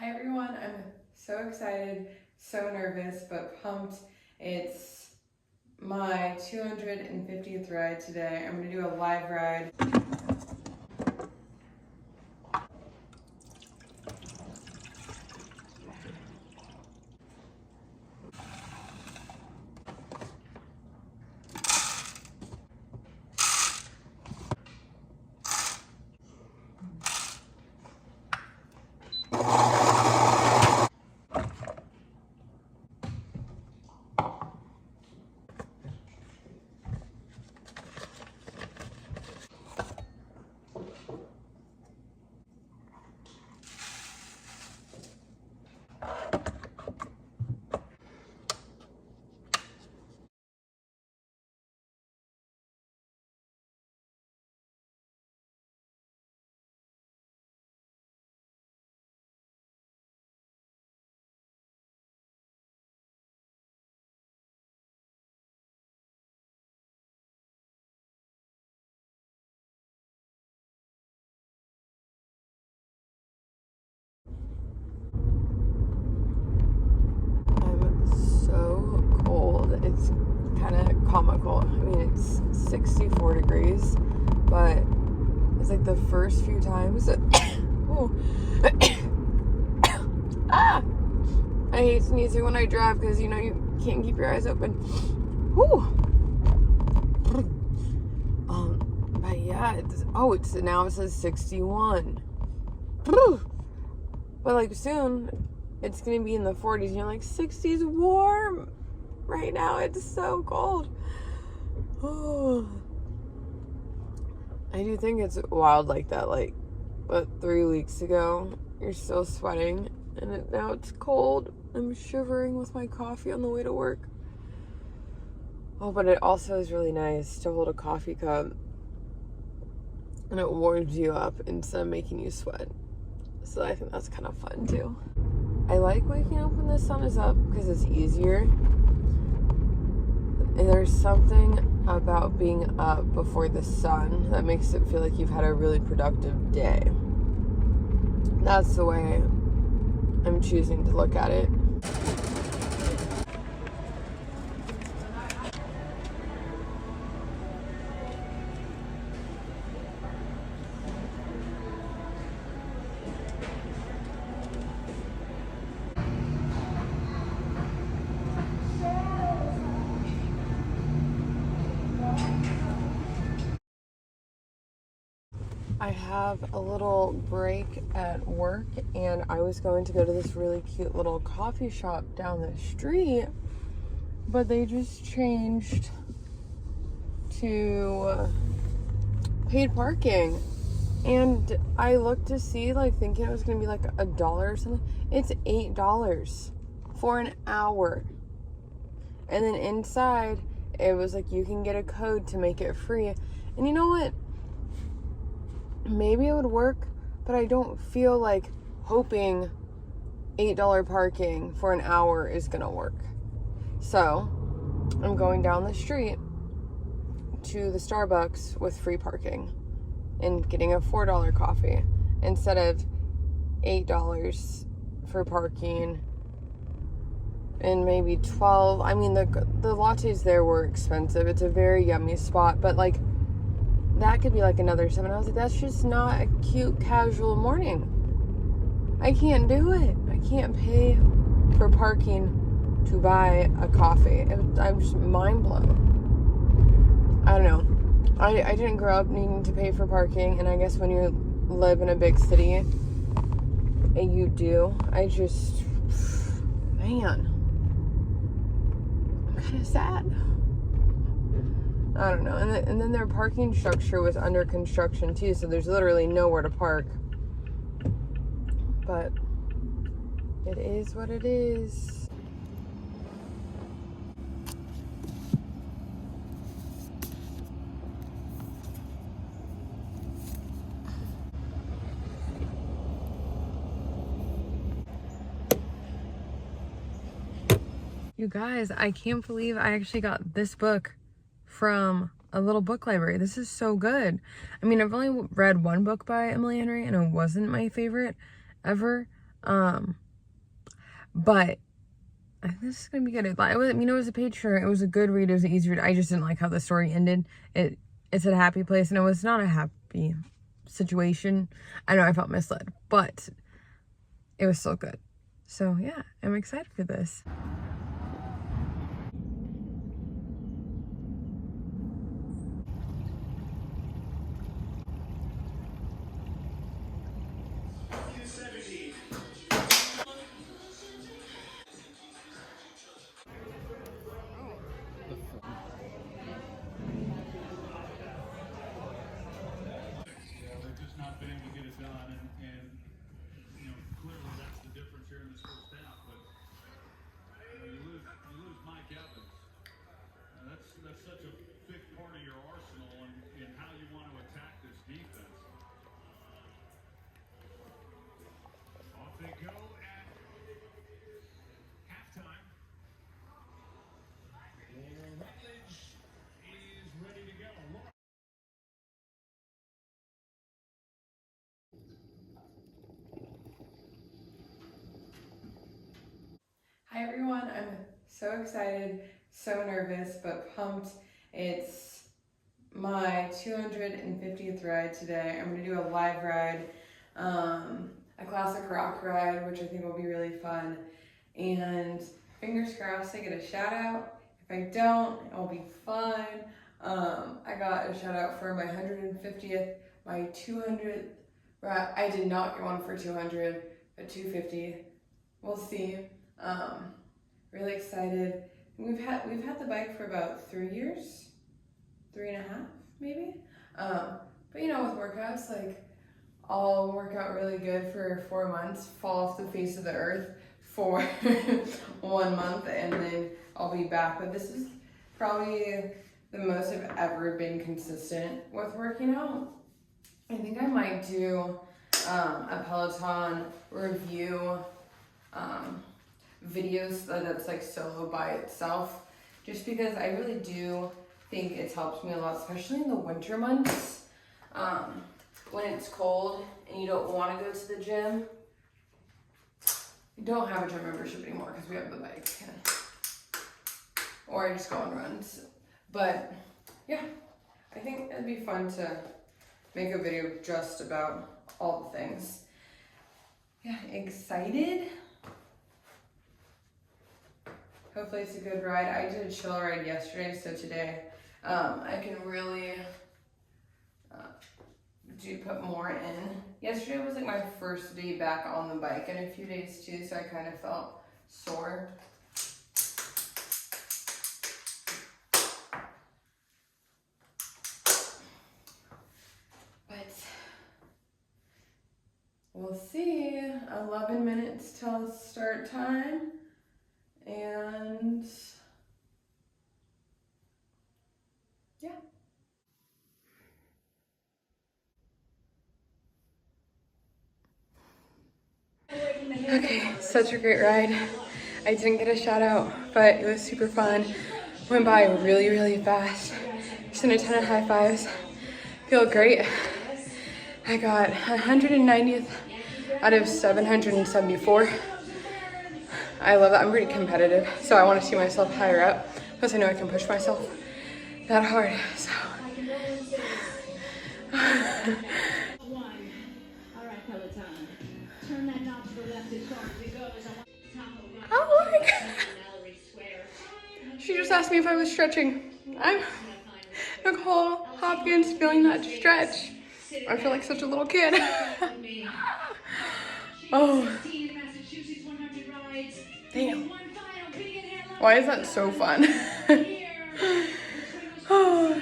Hi everyone, I'm so excited, so nervous, but pumped. It's my 250th ride today. I'm gonna do a live ride. So cold. It's kind of comical. I mean, it's 64 degrees, but it's like the first few times that ah! I hate sneezing when I drive because you know you can't keep your eyes open. Whew. But yeah, it's now it says 61. But like soon it's gonna be in the 40s and you're like, 60's warm. Right now it's so cold. Oh. I do think it's wild like that, like, but 3 weeks ago you're still sweating and now it's cold. I'm shivering with my coffee on the way to work. Oh, but it also is really nice to hold a coffee cup and it warms you up instead of making you sweat. So I think that's kind of fun too. I like waking up when the sun is up because it's easier. And there's something about being up before the sun that makes it feel like you've had a really productive day. That's the way I'm choosing to look at it. I have a little break at work and I was going to go to this really cute little coffee shop down the street, but they just changed to paid parking. And I looked to see, like, thinking it was going to be like $1 or something. It's $8 for an hour. And then inside, it was like you can get a code to make it free. And you know what? Maybe it would work, but I don't feel like hoping $8 parking for an hour is gonna work. So I'm going down the street to the Starbucks with free parking and getting a $4 coffee instead of $8 for parking and maybe $12. I mean, the lattes there were expensive. It's a very yummy spot, but like, that could be like another $7. I was like, that's just not a cute casual morning. I can't do it. I can't pay for parking to buy a coffee. I'm just mind blown. I don't know. I didn't grow up needing to pay for parking, and I guess when you live in a big city, and you do, I just, man, I'm kind of sad. I don't know. And then their parking structure was under construction too, so there's literally nowhere to park. But it is what it is. You guys, I can't believe I actually got this book from a little book library. This is so good. I mean, I've only read one book by Emily Henry and it wasn't my favorite ever. But I think this is gonna be good. It was a page turner. It was a good read. It was an easy read. I just didn't like how the story ended. It's at a happy place, and it was not a happy situation. I know I felt misled, but it was still good. So yeah, I'm excited for this. Hi everyone, I'm so excited, so nervous, but pumped. It's my 250th ride today. I'm gonna do a live ride, a classic rock ride, which I think will be really fun. And fingers crossed I get a shout out. If I don't, it'll be fine. I got a shout out for my 150th, my 200th ride. I did not get one for 200, but 250. We'll see. Really excited. We've had the bike for about 3 years, 3.5 maybe. But you know, with workouts, like I'll work out really good for 4 months, fall off the face of the earth for 1 month, and then I'll be back. But this is probably the most I've ever been consistent with working out. I think I might do a Peloton review videos that's like solo by itself, just because I really do think it's helped me a lot, especially in the winter months, when it's cold and you don't want to go to the gym. You don't have a gym membership anymore because we have the bike, or I just go on runs. But yeah, I think it'd be fun to make a video just about all the things. Yeah, excited. Hopefully it's a good ride. I did a chill ride yesterday, so today I can really put more in. Yesterday was like my first day back on the bike in a few days too, so I kind of felt sore. But we'll see. 11 minutes till start time. And yeah. Okay, such a great ride. I didn't get a shout out, but it was super fun. Went by really, really fast. Sent a ton of high fives. Feel great. I got 190th out of 774. I love that. I'm pretty competitive, so I want to see myself higher up, because I know I can push myself that hard. So Alright, Peloton. Turn that knob to the left as far as it goes. oh my god. She just asked me if I was stretching. I'm Nicole Hopkins, feeling that stretch. I feel like such a little kid. Oh. Damn. Why is that so fun? Oh.